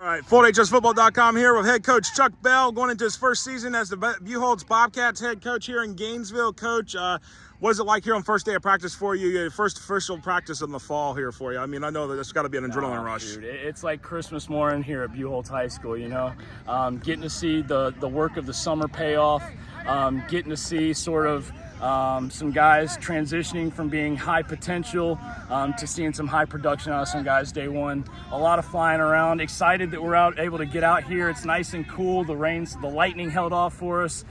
All right, FullHSFootball.com here with head coach Chuck Bell going into his first season as the Buchholz Bobcats head coach here in Gainesville. Coach, what is it like here on first day of practice for you? Your first official practice in the fall here for you. I mean, I know that it's got to be an adrenaline rush. Dude, it's like Christmas morning here at Buchholz High School, you know. Getting to see the work of the summer pay off, getting to see sort of some guys transitioning from being high potential to seeing some high production out of some guys day one. A lot of flying around. Excited that we're able to get out here. It's nice and cool. The lightning held off for us.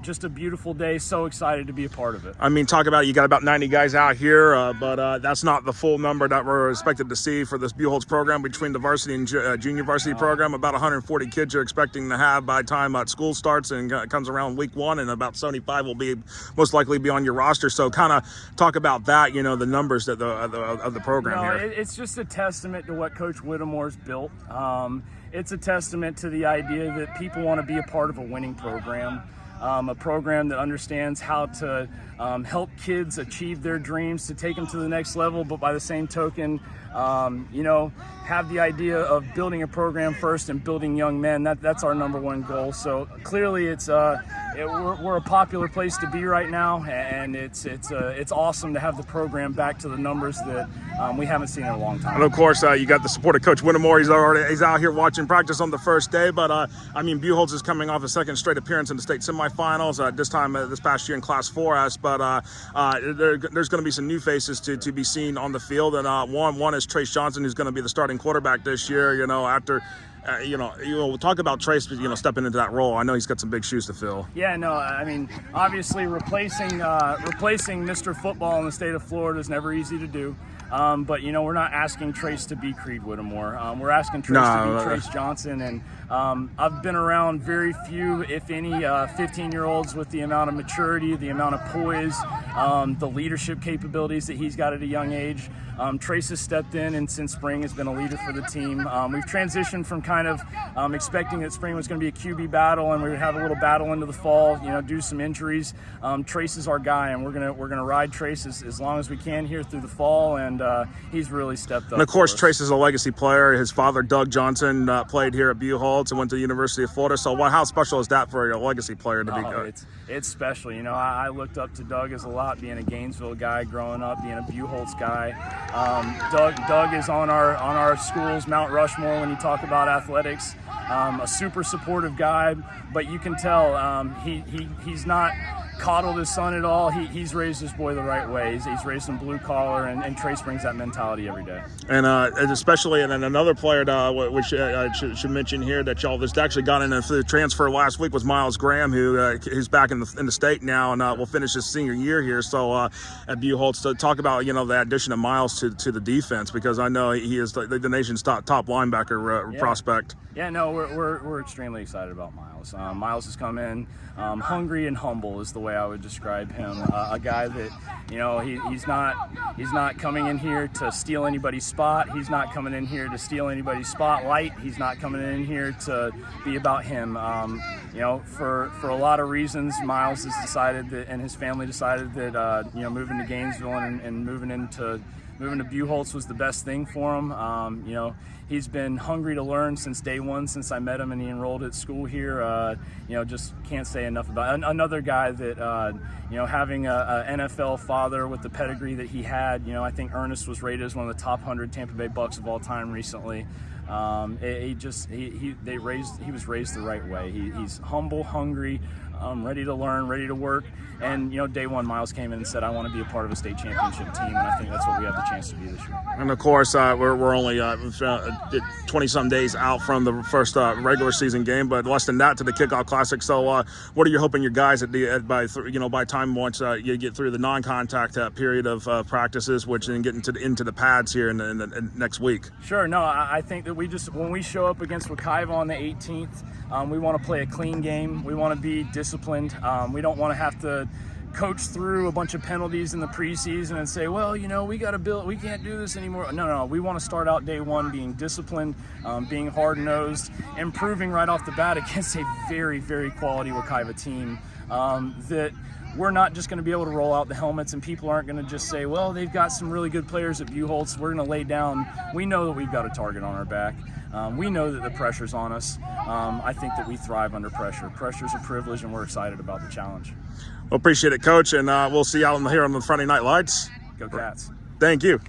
Just a beautiful day. So excited to be a part of it. I mean, talk about it. You got about 90 guys out here, but that's not the full number that we're expected to see for this Buchholz program between the varsity and junior varsity program. About 140 kids you're expecting to have by the time school starts and comes around week one, and about 75 will be most likely be on your roster. So kind of talk about that, you know, the numbers that of the program here. It's just a testament to what Coach Whittemore's built. It's a testament to the idea that people want to be a part of a winning program. A program that understands how to help kids achieve their dreams, to take them to the next level, but by the same token, have the idea of building a program first and building young men. That's our number one goal. So clearly, we're a popular place to be right now, and it's awesome to have the program back to the numbers that we haven't seen in a long time. And of course, you got the support of Coach Whittemore. He's out here watching practice on the first day. But I mean, Buchholz is coming off a second straight appearance in the state semifinals. This past year in Class 4S. But there's going to be some new faces to be seen on the field. And one is Trace Johnson, who's going to be the starting quarterback this year. You know, after. We'll talk about Trace, stepping into that role. I know he's got some big shoes to fill. Yeah, no, I mean, obviously replacing Mr. Football in the state of Florida is never easy to do. But, we're not asking Trace to be Creed Whittemore. We're asking Trace to be Trace Johnson. And I've been around very few, if any, 15-year-olds with the amount of maturity, the amount of poise, the leadership capabilities that he's got at a young age. Trace has stepped in and since spring has been a leader for the team. We've transitioned from kind of expecting that spring was going to be a QB battle and we would have a little battle into the fall, due to some injuries. Trace is our guy, and we're gonna ride Trace as long as we can here through the fall, and he's really stepped up. And of course, Trace is a legacy player. His father, Doug Johnson, played here at Buchholz and went to the University of Florida. So how special is that for a legacy player to be good? It's special. I looked up to Doug as a lot, being a Gainesville guy growing up, being a Buchholz guy. Doug is on our school's Mount Rushmore when you talk about athletics. A super supportive guy, but you can tell he's not coddled his son at all. He's raised his boy the right way. He's raised him blue collar, and Trace brings that mentality every day. And especially, and then another player which I should mention here that y'all just actually got in the transfer last week was Miles Graham, who's back in the state now and will finish his senior year here. So at Buchholz, to talk about the addition of Miles to the defense, because I know he is the nation's top linebacker prospect. Yeah, no, we're extremely excited about Miles. Miles has come in hungry and humble is the way I would describe him. A guy that he's not coming in here to steal anybody's spot. He's not coming in here to steal anybody's spotlight. He's not coming in here to be about him. For a lot of reasons, Miles has decided that, and his family decided that moving to Gainesville and moving to Buchholz was the best thing for him. He's been hungry to learn since day one, since I met him and he enrolled at school here. Just can't say enough about it. Another guy that, having a NFL father with the pedigree that he had, I think Ernest was rated as one of the top 100 Tampa Bay Bucks of all time recently. He was raised the right way. He's humble, hungry, ready to learn, ready to work. And, day one, Miles came in and said, I want to be a part of a state championship team, and I think that's what we have the chance to be this year. And, of course, we're only 20-some days out from the first regular season game, but less than that to the Kickoff Classic. So what are you hoping your guys by time once you get through the non-contact period of practices, which then get into the pads here in the next week? Sure. No, I think that when we show up against Wekiva on the 18th, we want to play a clean game. We want to be disciplined. We don't want to have to coach through a bunch of penalties in the preseason and say, well, we got to build, we can't do this anymore. No, we want to start out day one being disciplined, being hard-nosed, improving right off the bat against a very, very quality Wekiva team that we're not just going to be able to roll out the helmets and people aren't going to just say, well, they've got some really good players at Buchholz. We're going to lay down. We know that we've got a target on our back. we know that the pressure's on us. I think that we thrive under pressure. Pressure's a privilege, and we're excited about the challenge. Well, appreciate it, Coach, and we'll see you out here on the Friday Night Lights. Go Cats. Thank you.